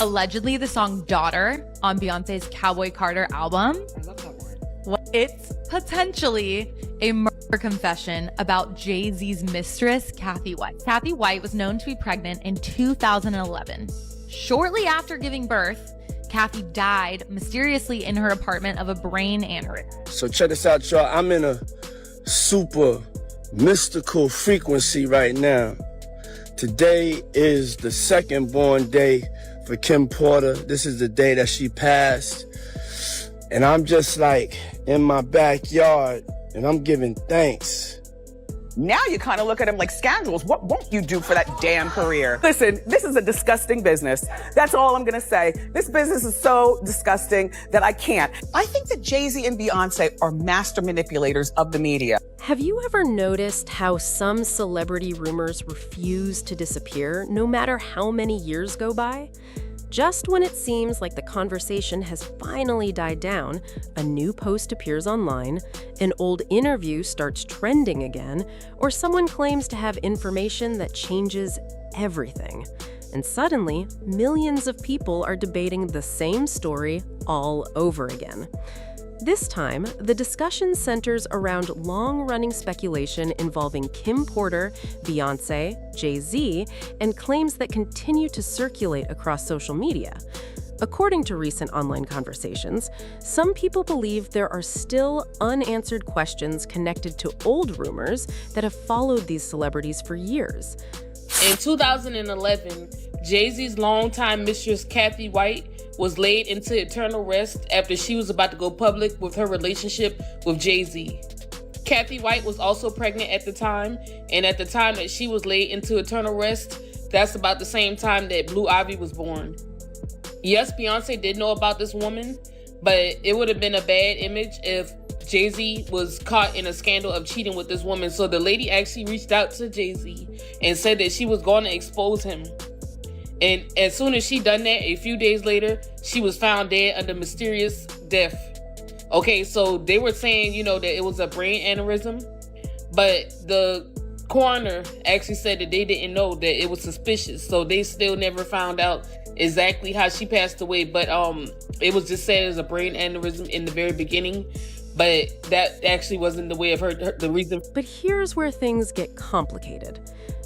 Allegedly, the song Daughter on Beyonce's Cowboy Carter album. I love that one. It's potentially a murder confession about Jay-Z's mistress, Kathy White. Kathy White was known to be pregnant in 2011. Shortly after giving birth, Kathy died mysteriously in her apartment of a brain aneurysm. So check this out, y'all. I'm in a super mystical frequency right now. Today is the second born day for Kim Porter. This is the day that she passed. And I'm just like in my backyard and I'm giving thanks. Now you kind of look at him like scoundrels. What won't you do for that damn career? Listen, this is a disgusting business. That's all I'm gonna say. This business is so disgusting that I can't. I think that Jay-Z and Beyonce are master manipulators of the media. Have you ever noticed how some celebrity rumors refuse to disappear, no matter how many years go by? Just when it seems like the conversation has finally died down, a new post appears online, an old interview starts trending again, or someone claims to have information that changes everything. And suddenly, millions of people are debating the same story all over again. This time, the discussion centers around long-running speculation involving Kim Porter, Beyonce, Jay-Z, and claims that continue to circulate across social media. According to recent online conversations, some people believe there are still unanswered questions connected to old rumors that have followed these celebrities for years. In 2011, Jay-Z's longtime mistress, Kathy White, was laid into eternal rest after she was about to go public with her relationship with Jay-Z. Kathy White was also pregnant at the time, and at the time that she was laid into eternal rest, that's about the same time that Blue Ivy was born. Yes, Beyonce did know about this woman, but it would have been a bad image if Jay-Z was caught in a scandal of cheating with this woman. So the lady actually reached out to Jay-Z and said that she was going to expose him. And as soon as she done that, a few days later, she was found dead under mysterious death. Okay, so they were saying, that it was a brain aneurysm, but the coroner actually said that they didn't know, that it was suspicious. So they still never found out exactly how she passed away, but it was just said as a brain aneurysm in the very beginning, but that actually wasn't the way of the reason. But here's where things get complicated.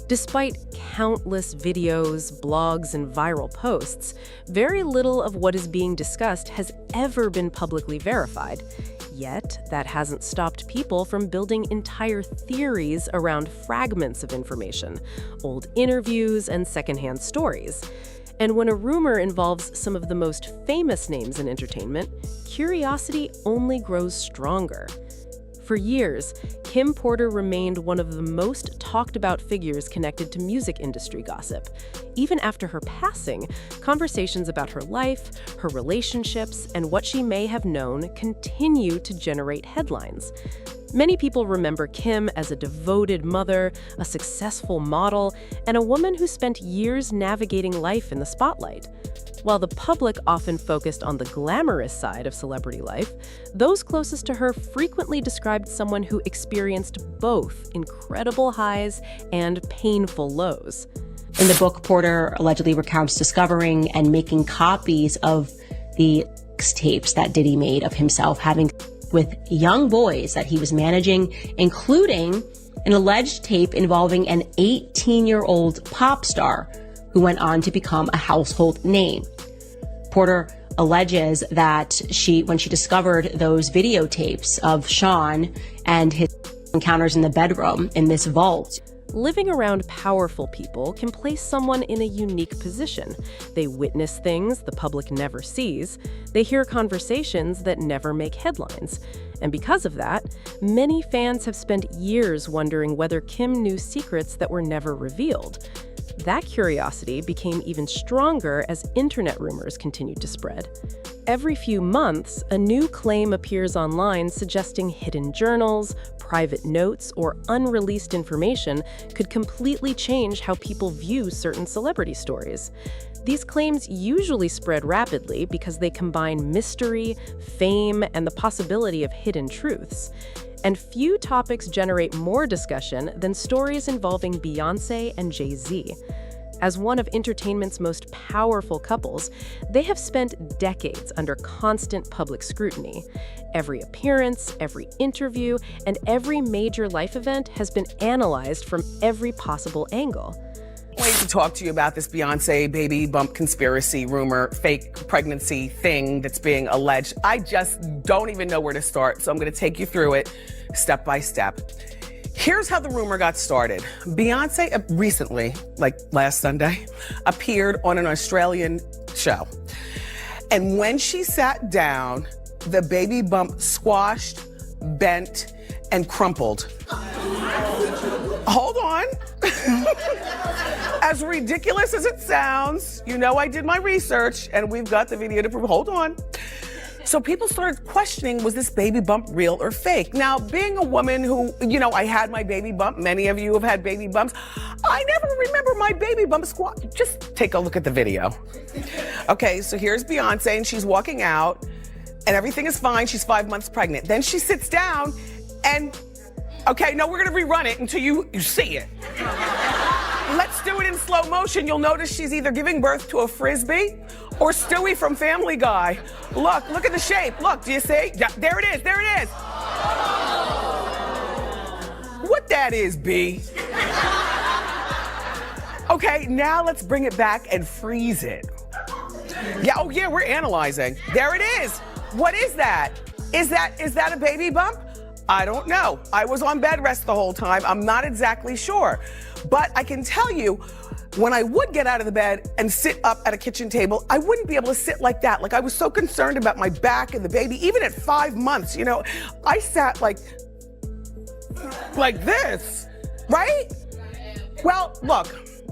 Despite countless videos, blogs, and viral posts, very little of what is being discussed has ever been publicly verified. Yet, that hasn't stopped people from building entire theories around fragments of information, old interviews, and secondhand stories. And when a rumor involves some of the most famous names in entertainment, curiosity only grows stronger. For years, Kim Porter remained one of the most talked about figures connected to music industry gossip. Even after her passing, conversations about her life, her relationships, and what she may have known continue to generate headlines. Many people remember Kim as a devoted mother, a successful model, and a woman who spent years navigating life in the spotlight. While the public often focused on the glamorous side of celebrity life, those closest to her frequently described someone who experienced both incredible highs and painful lows. In the book, Porter allegedly recounts discovering and making copies of the tapes that Diddy made of himself having with young boys that he was managing, including an alleged tape involving an 18-year-old pop star who went on to become a household name. Porter alleges that when she discovered those videotapes of Sean and his encounters in the bedroom in this vault. Living around powerful people can place someone in a unique position. They witness things the public never sees. They hear conversations that never make headlines. And because of that, many fans have spent years wondering whether Kim knew secrets that were never revealed. That curiosity became even stronger as internet rumors continued to spread. Every few months, a new claim appears online suggesting hidden journals, private notes, or unreleased information could completely change how people view certain celebrity stories. These claims usually spread rapidly because they combine mystery, fame, and the possibility of hidden truths. And few topics generate more discussion than stories involving Beyonce and Jay-Z. As one of entertainment's most powerful couples, they have spent decades under constant public scrutiny. Every appearance, every interview, and every major life event has been analyzed from every possible angle. Wait to talk to you about this Beyonce baby bump conspiracy rumor, fake pregnancy thing that's being alleged. I just don't even know where to start, so I'm gonna take you through it step by step. Here's how the rumor got started. Beyonce recently, like last Sunday, appeared on an Australian show. And when she sat down, the baby bump squashed, bent, and crumpled. Hold on. As ridiculous as it sounds, you know I did my research and we've got the video to prove. Hold on. So people started questioning, was this baby bump real or fake? Now, being a woman who, you know, I had my baby bump, many of you have had baby bumps, I never remember my baby bump squat. Just take a look at the video. Okay, so here's Beyonce and she's walking out and everything is fine. She's 5 months pregnant. Then she sits down and, okay, no, we're gonna rerun it until you see it. Let's do it in slow motion. You'll notice she's either giving birth to a Frisbee or Stewie from Family Guy. Look at the shape. Look, do you see? Yeah, there it is, there it is. What that is, B? Okay, now let's bring it back and freeze it. Yeah, oh yeah, we're analyzing. There it is. What is that? Is that a baby bump? I don't know. I was on bed rest the whole time. I'm not exactly sure. But I can tell you, when I would get out of the bed and sit up at a kitchen table, I wouldn't be able to sit like that. Like I was so concerned about my back and the baby, even at 5 months, you know, I sat like this, right? Well, look,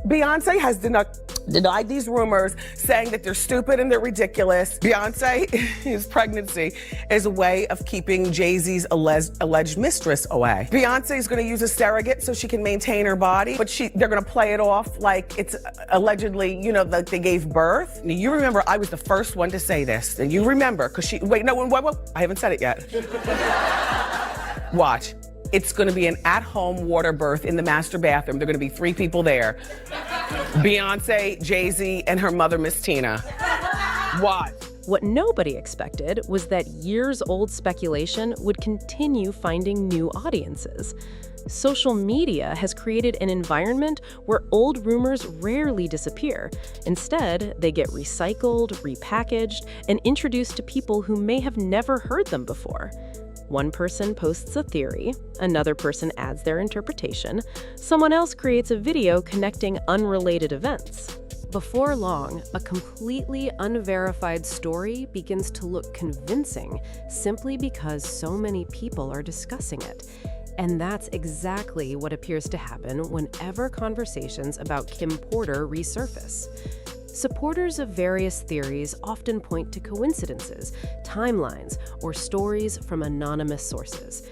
Beyonce has denied these rumors, saying that they're stupid and they're ridiculous. Beyonce's pregnancy is a way of keeping Jay-Z's alleged mistress away. Beyonce is going to use a surrogate so she can maintain her body, but they're going to play it off like it's allegedly, you know, like they gave birth. Now, you remember I was the first one to say this, and you remember, because wait, I haven't said it yet. Watch. It's going to be an at-home water birth in the master bathroom. There are going to be 3 people there. Beyonce, Jay-Z, and her mother, Miss Tina. Watch. What nobody expected was that years-old speculation would continue finding new audiences. Social media has created an environment where old rumors rarely disappear. Instead, they get recycled, repackaged, and introduced to people who may have never heard them before. One person posts a theory, another person adds their interpretation, someone else creates a video connecting unrelated events. Before long, a completely unverified story begins to look convincing simply because so many people are discussing it. And that's exactly what appears to happen whenever conversations about Kim Porter resurface. Supporters of various theories often point to coincidences, timelines, or stories from anonymous sources.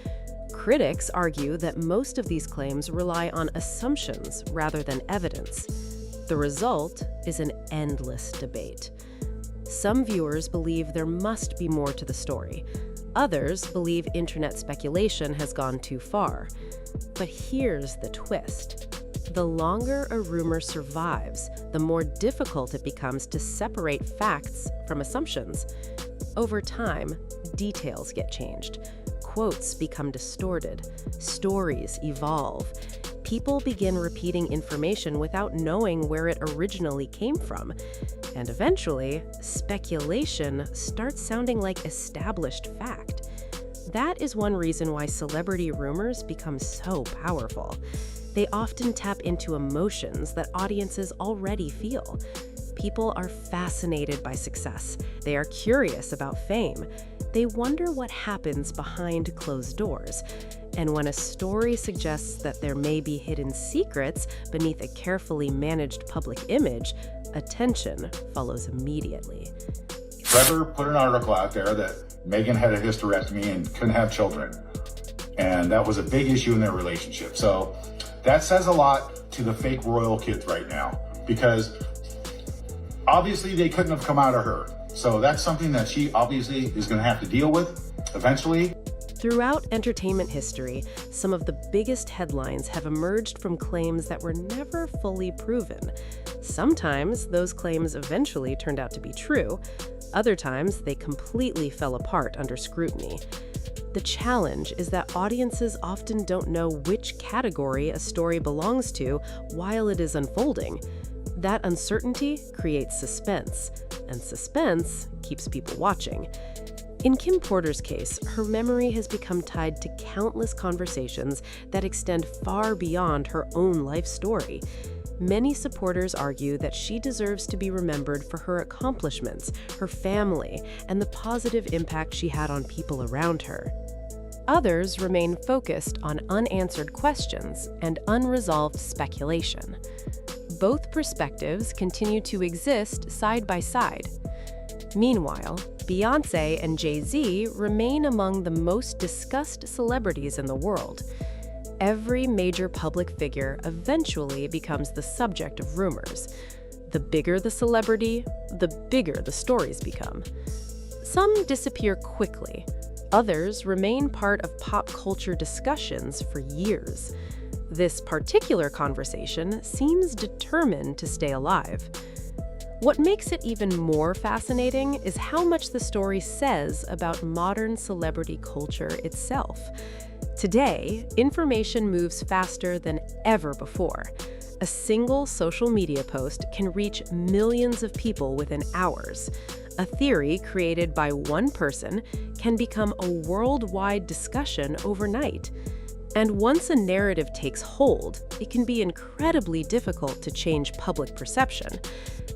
Critics argue that most of these claims rely on assumptions rather than evidence. The result is an endless debate. Some viewers believe there must be more to the story. Others believe internet speculation has gone too far. But here's the twist. The longer a rumor survives, the more difficult it becomes to separate facts from assumptions. Over time, details get changed. Quotes become distorted. Stories evolve. People begin repeating information without knowing where it originally came from. And eventually, speculation starts sounding like established fact. That is one reason why celebrity rumors become so powerful. They often tap into emotions that audiences already feel. People are fascinated by success. They are curious about fame. They wonder what happens behind closed doors. And when a story suggests that there may be hidden secrets beneath a carefully managed public image, attention follows immediately. Trevor put an article out there that Meghan had a hysterectomy and couldn't have children. And that was a big issue in their relationship. So that says a lot to the fake royal kids right now, because obviously they couldn't have come out of her. So that's something that she obviously is going to have to deal with eventually. Throughout entertainment history, some of the biggest headlines have emerged from claims that were never fully proven. Sometimes those claims eventually turned out to be true. Other times, they completely fell apart under scrutiny. The challenge is that audiences often don't know which category a story belongs to while it is unfolding. That uncertainty creates suspense, and suspense keeps people watching. In Kim Porter's case, her memory has become tied to countless conversations that extend far beyond her own life story. Many supporters argue that she deserves to be remembered for her accomplishments, her family, and the positive impact she had on people around her. Others remain focused on unanswered questions and unresolved speculation. Both perspectives continue to exist side by side. Meanwhile, Beyoncé and Jay-Z remain among the most discussed celebrities in the world. Every major public figure eventually becomes the subject of rumors. The bigger the celebrity, the bigger the stories become. Some disappear quickly. Others remain part of pop culture discussions for years. This particular conversation seems determined to stay alive. What makes it even more fascinating is how much the story says about modern celebrity culture itself. Today, information moves faster than ever before. A single social media post can reach millions of people within hours. A theory created by one person can become a worldwide discussion overnight. And once a narrative takes hold, it can be incredibly difficult to change public perception.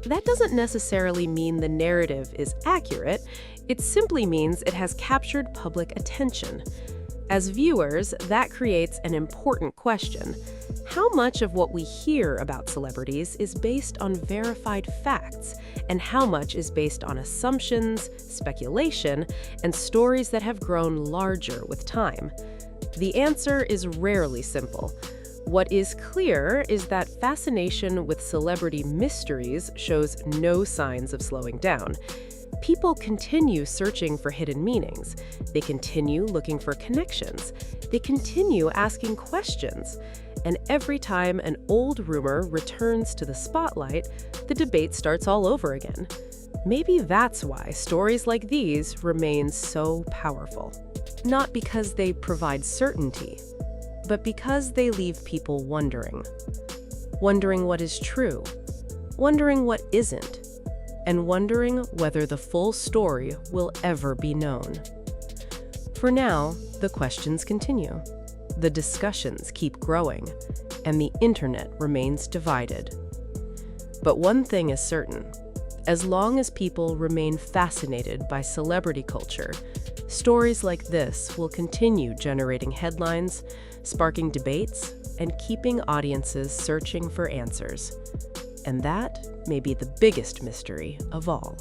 That doesn't necessarily mean the narrative is accurate, it simply means it has captured public attention. As viewers, that creates an important question. How much of what we hear about celebrities is based on verified facts, and how much is based on assumptions, speculation, and stories that have grown larger with time? The answer is rarely simple. What is clear is that fascination with celebrity mysteries shows no signs of slowing down. People continue searching for hidden meanings. They continue looking for connections. They continue asking questions. And every time an old rumor returns to the spotlight, the debate starts all over again. Maybe that's why stories like these remain so powerful. Not because they provide certainty, but because they leave people wondering. Wondering what is true, wondering what isn't, and wondering whether the full story will ever be known. For now, the questions continue. The discussions keep growing, and the internet remains divided. But one thing is certain. As long as people remain fascinated by celebrity culture, stories like this will continue generating headlines, sparking debates, and keeping audiences searching for answers. And that may be the biggest mystery of all.